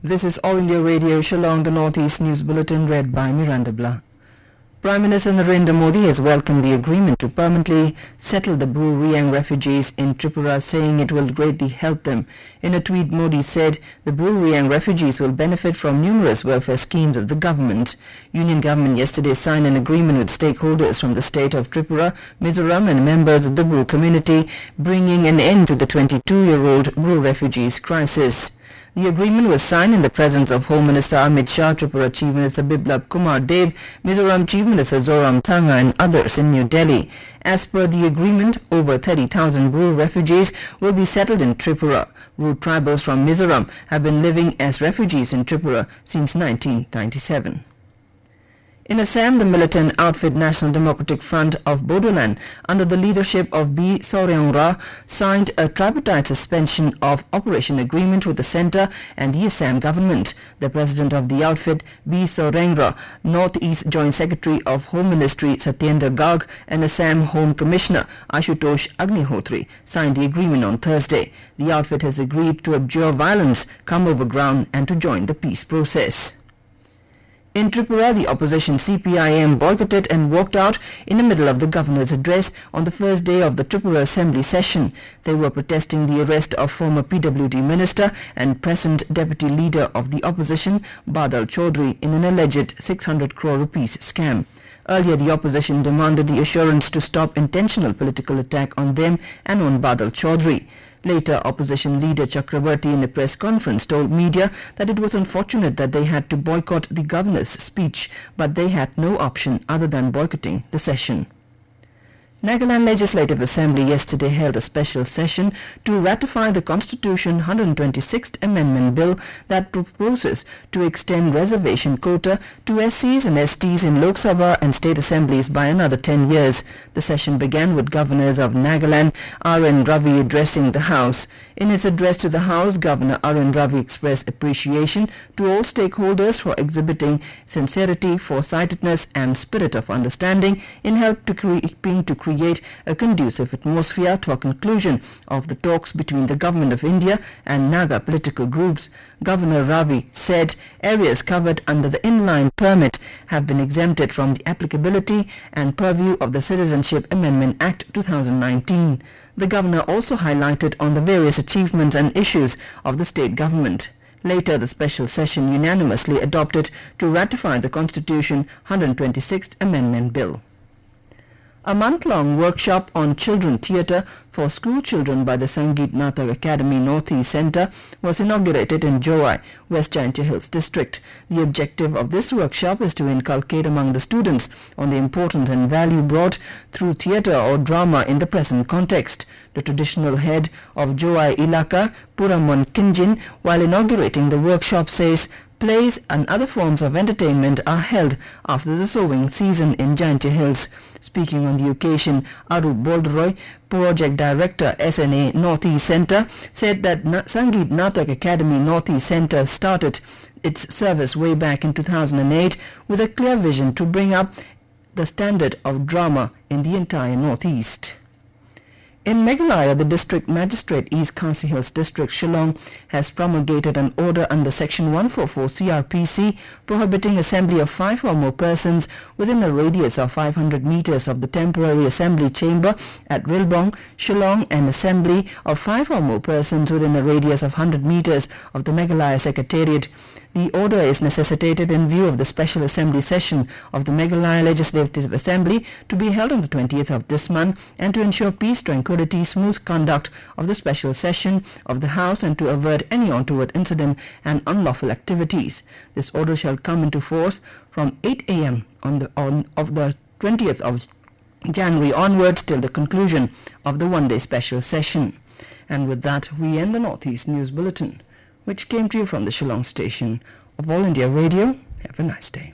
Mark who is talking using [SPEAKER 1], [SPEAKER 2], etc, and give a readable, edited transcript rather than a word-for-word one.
[SPEAKER 1] This is All India Radio, Shillong, the Northeast News Bulletin, read by Miranda Blah. Prime Minister Narendra Modi has welcomed the agreement to permanently settle the Bru Riang refugees in Tripura, saying it will greatly help them. In a tweet, Modi said the Bru Riang refugees will benefit from numerous welfare schemes of the government. Union government yesterday signed an agreement with stakeholders from the state of Tripura, Mizoram and members of the Bru community, bringing an end to the 22-year-old Bru refugees crisis. The agreement was signed in the presence of Home Minister Amit Shah, Tripura Chief Minister Biplab Kumar Deb, Mizoram Chief Minister Zoramthanga and others in New Delhi. As per the agreement, over 30,000 Bru refugees will be settled in Tripura. Bru tribals from Mizoram have been living as refugees in Tripura since 1997. In Assam, the militant outfit National Democratic Front of Bodoland, under the leadership of B. Soryangra, signed a tripartite suspension of operation agreement with the centre and the Assam government. The president of the outfit, B. Soryangra, North-East Joint Secretary of Home Ministry Satyendra Garg and Assam Home Commissioner Ashutosh Agnihotri signed the agreement on Thursday. The outfit has agreed to abjure violence, come over ground and to join the peace process. In Tripura, the opposition CPIM boycotted and walked out in the middle of the governor's address on the first day of the Tripura Assembly session. They were protesting the arrest of former PWD minister and present deputy leader of the opposition, Badal Chaudhry, in an alleged 600 crore rupees scam. Earlier, the opposition demanded the assurance to stop intentional political attack on them and on Badal Chaudhry. Later, opposition leader Chakrabarti in a press conference told media that it was unfortunate that they had to boycott the governor's speech, but they had no option other than boycotting the session. Nagaland Legislative Assembly yesterday held a special session to ratify the Constitution 126th Amendment Bill that proposes to extend reservation quota to SCs and STs in Lok Sabha and state assemblies by another 10 years. The session began with governors of Nagaland, R.N. Ravi, addressing the House. In his address to the House, Governor R.N. Ravi expressed appreciation to all stakeholders for exhibiting sincerity, foresightedness and spirit of understanding in help to create a conducive atmosphere to a conclusion of the talks between the Government of India and Naga political groups. Governor Ravi said areas covered under the inline permit have been exempted from the applicability and purview of the Citizenship Amendment Act 2019. The governor also highlighted on the various achievements and issues of the state government. Later, the special session unanimously adopted to ratify the Constitution 126th Amendment Bill. A month-long workshop on children theatre for school children by the Sangeet Natak Academy Northeast Centre was inaugurated in Jowai, West Jaintia Hills District. The objective of this workshop is to inculcate among the students on the importance and value brought through theatre or drama in the present context. The traditional head of Jowai Ilaka, Puramon Kinjin, while inaugurating the workshop says plays and other forms of entertainment are held after the sowing season in Jaintia Hills. Speaking on the occasion, Arup Bolderoy, Project Director SNA Northeast Centre, said that Sangeet Natak Academy Northeast Centre started its service way back in 2008 with a clear vision to bring up the standard of drama in the entire Northeast. In Meghalaya, the District Magistrate East Khasi Hills District, Shillong, has promulgated an order under Section 144 CRPC prohibiting assembly of 5 or more persons within a radius of 500 meters of the temporary assembly chamber at Rilbong, Shillong, and assembly of 5 or more persons within a radius of 100 meters of the Meghalaya Secretariat. The order is necessitated in view of the special assembly session of the Meghalaya Legislative Assembly to be held on the 20th of this month and to ensure peace, tranquility, smooth conduct of the special session of the House and to avert any untoward incident and unlawful activities. This order shall come into force from 8 a.m. of the 20th of January onwards till the conclusion of the one-day special session. And with that, we end the Northeast News Bulletin, which came to you from the Shillong station of All India Radio. Have a nice day.